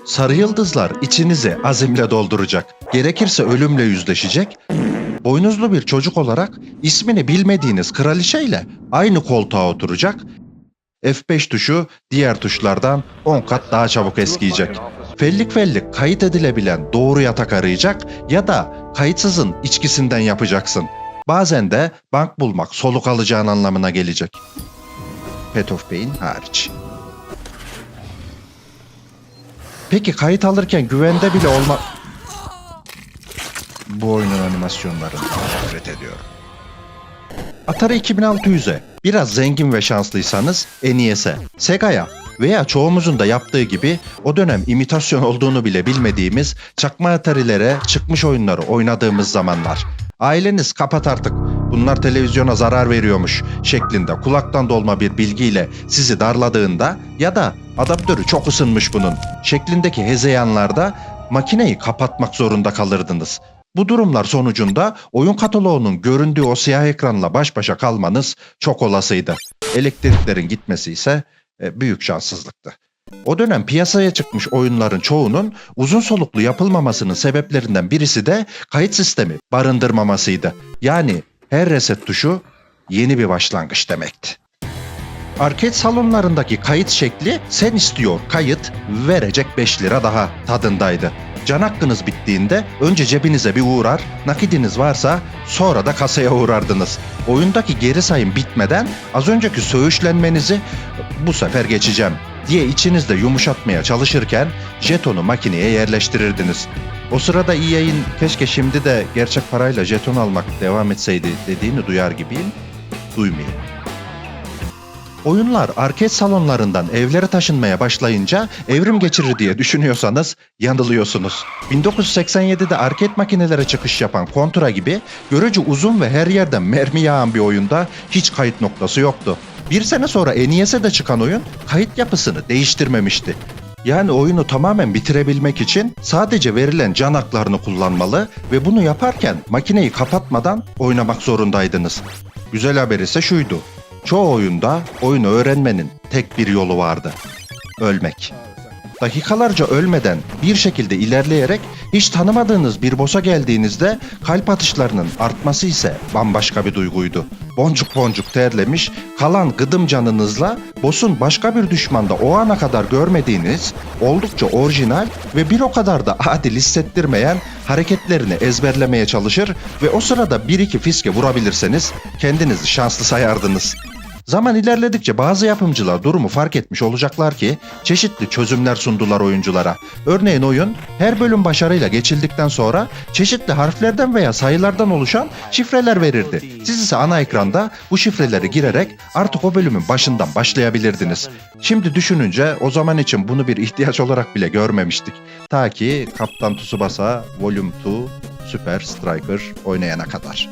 Sarı yıldızlar içinizi azimle dolduracak. Gerekirse ölümle yüzleşecek. Boynuzlu bir çocuk olarak ismini bilmediğiniz kraliçeyle aynı koltuğa oturacak. F5 tuşu diğer tuşlardan 10 kat daha çabuk eskiyecek. Fellik fellik kayıt edilebilen doğru yatak arayacak ya da kayıtsızın içkisinden yapacaksın. Bazen de bank bulmak soluk alacağın anlamına gelecek. Pet of Pain hariç. Peki kayıt alırken güvende bile olma... Bu oyunun animasyonlarını nefret ediyorum. Atari 2600'e biraz zengin ve şanslıysanız NES'e, Sega'ya veya çoğumuzun da yaptığı gibi o dönem imitasyon olduğunu bile bilmediğimiz çakma Atari'lere çıkmış oyunları oynadığımız zamanlar. Aileniz kapat artık bunlar televizyona zarar veriyormuş şeklinde kulaktan dolma bir bilgiyle sizi darladığında ya da adaptörü çok ısınmış bunun şeklindeki hezeyanlarda makineyi kapatmak zorunda kalırdınız. Bu durumlar sonucunda oyun kataloğunun göründüğü o siyah ekranla baş başa kalmanız çok olasıydı. Elektriklerin gitmesi ise büyük şanssızlıktı. O dönem piyasaya çıkmış oyunların çoğunun uzun soluklu yapılmamasının sebeplerinden birisi de kayıt sistemi barındırmamasıydı. Yani her reset tuşu yeni bir başlangıç demekti. Arcade salonlarındaki kayıt şekli sen istiyor kayıt verecek 5 lira daha tadındaydı. Can hakkınız bittiğinde önce cebinize bir uğrar, nakidiniz varsa sonra da kasaya uğrardınız. Oyundaki geri sayım bitmeden az önceki söğüşlenmenizi bu sefer geçeceğim diye içinizde yumuşatmaya çalışırken jetonu makineye yerleştirirdiniz. O sırada EA'in keşke şimdi de gerçek parayla jeton almak devam etseydi dediğini duyar gibiyim, duymayayım. Oyunlar arcade salonlarından evlere taşınmaya başlayınca evrim geçirir diye düşünüyorsanız yanılıyorsunuz. 1987'de arcade makinelere çıkış yapan Contra gibi görece uzun ve her yerden mermi yağan bir oyunda hiç kayıt noktası yoktu. Bir sene sonra NES'e de çıkan oyun kayıt yapısını değiştirmemişti. Yani oyunu tamamen bitirebilmek için sadece verilen can haklarını kullanmalı ve bunu yaparken makineyi kapatmadan oynamak zorundaydınız. Güzel haber ise şuydu. Çoğu oyunda oyunu öğrenmenin tek bir yolu vardı. Ölmek. Dakikalarca ölmeden bir şekilde ilerleyerek hiç tanımadığınız bir boss'a geldiğinizde kalp atışlarının artması ise bambaşka bir duyguydu. Boncuk boncuk terlemiş, kalan gıdım canınızla boss'un başka bir düşmanda o ana kadar görmediğiniz, oldukça orijinal ve bir o kadar da adil hissettirmeyen hareketlerini ezberlemeye çalışır ve o sırada bir iki fiske vurabilirseniz kendinizi şanslı sayardınız. Zaman ilerledikçe bazı yapımcılar durumu fark etmiş olacaklar ki çeşitli çözümler sundular oyunculara. Örneğin oyun her bölüm başarıyla geçildikten sonra çeşitli harflerden veya sayılardan oluşan şifreler verirdi. Siz ise ana ekranda bu şifreleri girerek artık o bölümün başından başlayabilirdiniz. Şimdi düşününce o zaman için bunu bir ihtiyaç olarak bile görmemiştik. Ta ki Kaptan Tsubasa Volume 2 Super Striker oynayana kadar.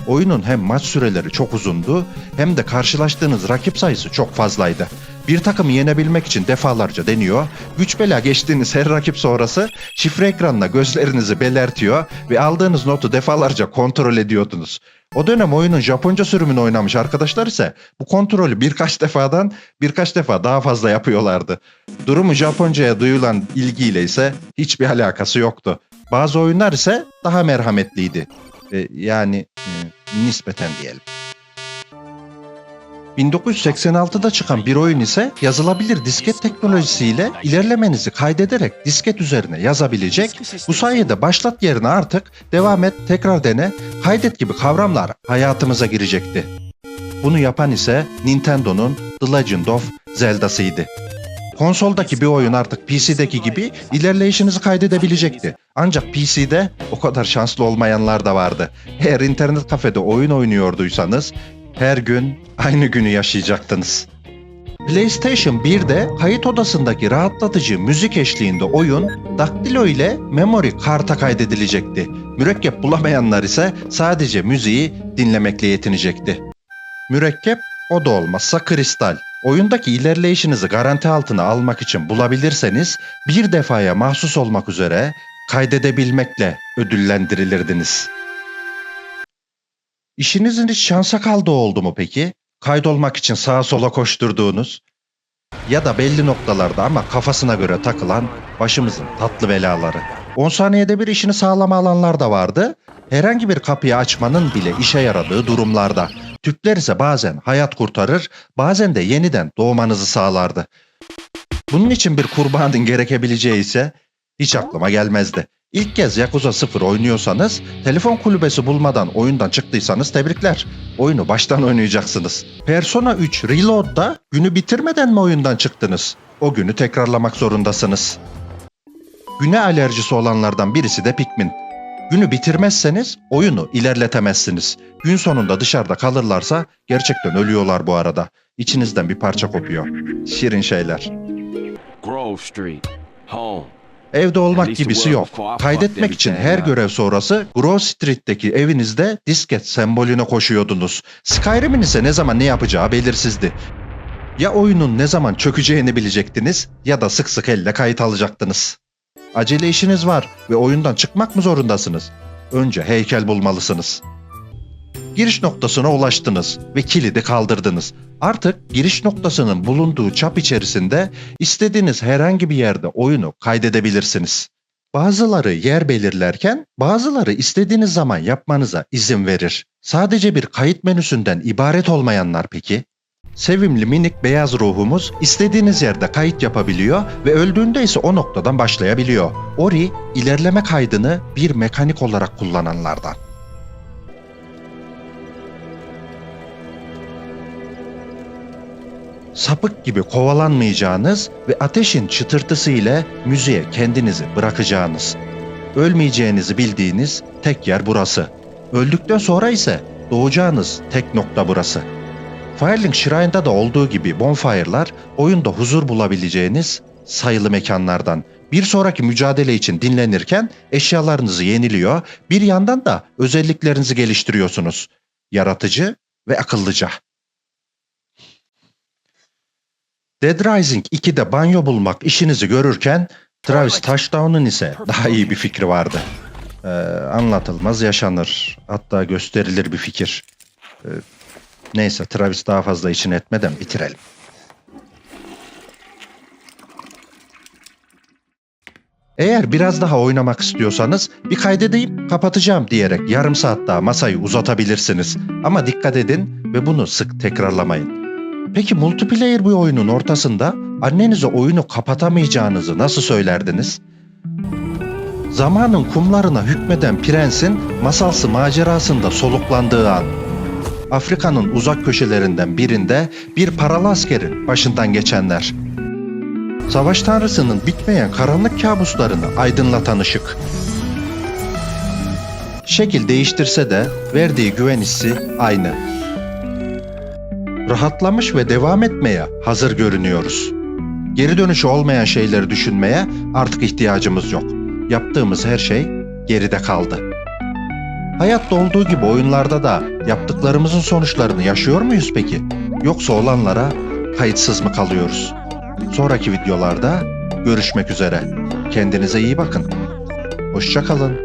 Oyunun hem maç süreleri çok uzundu hem de karşılaştığınız rakip sayısı çok fazlaydı. Bir takımı yenebilmek için defalarca deniyor, güç bela geçtiğiniz her rakip sonrası şifre ekranına gözlerinizi belertiyor ve aldığınız notu defalarca kontrol ediyordunuz. O dönem oyunun Japonca sürümünü oynamış arkadaşlar ise bu kontrolü birkaç defa daha fazla yapıyorlardı. Durumu Japonca'ya duyulan ilgiyle ise hiçbir alakası yoktu. Bazı oyunlar ise daha merhametliydi. Yani nispeten diyelim. 1986'da çıkan bir oyun ise yazılabilir disket teknolojisiyle ilerlemenizi kaydederek disket üzerine yazabilecek, bu sayede başlat yerine artık devam et, tekrar dene, kaydet gibi kavramlar hayatımıza girecekti. Bunu yapan ise Nintendo'nun The Legend of Zelda'sıydı. Konsoldaki bir oyun artık PC'deki gibi ilerleyişinizi kaydedebilecekti. Ancak PC'de o kadar şanslı olmayanlar da vardı. Eğer internet kafede oyun oynuyorduysanız her gün aynı günü yaşayacaktınız. PlayStation 1'de kayıt odasındaki rahatlatıcı müzik eşliğinde oyun daktilo ile memory karta kaydedilecekti. Mürekkep bulamayanlar ise sadece müziği dinlemekle yetinecekti. Mürekkep o da olmazsa kristal. Oyundaki ilerleyişinizi garanti altına almak için bulabilirseniz bir defaya mahsus olmak üzere kaydedebilmekle ödüllendirilirdiniz. İşinizin hiç şansa kaldığı oldu mu peki? Kaydolmak için sağa sola koşturduğunuz ya da belli noktalarda ama kafasına göre takılan Başımızın tatlı belaları. 10 saniyede bir işini sağlama alanlar da vardı. Herhangi bir kapıyı açmanın bile işe yaradığı durumlarda. Tüpler ise bazen hayat kurtarır, bazen de yeniden doğmanızı sağlardı. Bunun için bir kurbanın gerekebileceği ise hiç aklıma gelmezdi. İlk kez Yakuza 0 oynuyorsanız, telefon kulübesi bulmadan oyundan çıktıysanız tebrikler. Oyunu baştan oynayacaksınız. Persona 3 Reload'da günü bitirmeden mi oyundan çıktınız? O günü tekrarlamak zorundasınız. Güne alerjisi olanlardan birisi de Pikmin. Günü bitirmezseniz oyunu ilerletemezsiniz. Gün sonunda dışarıda kalırlarsa gerçekten ölüyorlar bu arada. İçinizden bir parça kopuyor. Şirin şeyler. Grove Street, home. Evde olmak gibisi yok. Kaydetmek için her görev sonrası Grove Street'teki evinizde disket sembolüne koşuyordunuz. Skyrim'in ise ne zaman ne yapacağı belirsizdi. Ya oyunun ne zaman çökeceğini bilecektiniz ya da sık sık elle kayıt alacaktınız. Acele işiniz var ve oyundan çıkmak mı zorundasınız? Önce heykel bulmalısınız. Giriş noktasına ulaştınız ve kilidi kaldırdınız. Artık giriş noktasının bulunduğu çap içerisinde istediğiniz herhangi bir yerde oyunu kaydedebilirsiniz. Bazıları yer belirlerken bazıları istediğiniz zaman yapmanıza izin verir. Sadece bir kayıt menüsünden ibaret olmayanlar peki? Sevimli minik beyaz ruhumuz istediğiniz yerde kayıt yapabiliyor ve öldüğünde ise o noktadan başlayabiliyor. Ori, ilerleme kaydını bir mekanik olarak kullananlardan. Sapık gibi kovalanmayacağınız ve ateşin çıtırtısı ile müziğe kendinizi bırakacağınız. Ölmeyeceğinizi bildiğiniz tek yer burası. Öldükten sonra ise doğacağınız tek nokta burası. Firelink Shrine'da da olduğu gibi bonfire'lar oyunda huzur bulabileceğiniz sayılı mekanlardan. Bir sonraki mücadele için dinlenirken eşyalarınızı yeniliyor, bir yandan da özelliklerinizi geliştiriyorsunuz. Yaratıcı ve akıllıca. Dead Rising 2'de banyo bulmak işinizi görürken Travis Touchdown'un ise daha iyi bir fikri vardı. Anlatılmaz yaşanır. Hatta gösterilir bir fikir. Neyse Travis daha fazla için etmeden bitirelim. Eğer biraz daha oynamak istiyorsanız bir kaydedeyim kapatacağım diyerek yarım saat daha masayı uzatabilirsiniz. Ama dikkat edin ve bunu sık tekrarlamayın. Peki multiplayer bir oyunun ortasında annenize oyunu kapatamayacağınızı nasıl söylerdiniz? Zamanın kumlarına hükmeden prensin masalsı macerasında soluklandığı an. Afrika'nın uzak köşelerinden birinde bir paralı askerin başından geçenler. Savaş tanrısının bitmeyen karanlık kabuslarını aydınlatan ışık. Şekil değiştirse de verdiği güven hissi aynı. Rahatlamış ve devam etmeye hazır görünüyoruz. Geri dönüşü olmayan şeyleri düşünmeye artık ihtiyacımız yok. Yaptığımız her şey geride kaldı. Hayatta olduğu gibi oyunlarda da yaptıklarımızın sonuçlarını yaşıyor muyuz peki? Yoksa olanlara kayıtsız mı kalıyoruz? Sonraki videolarda görüşmek üzere. Kendinize iyi bakın. Hoşça kalın.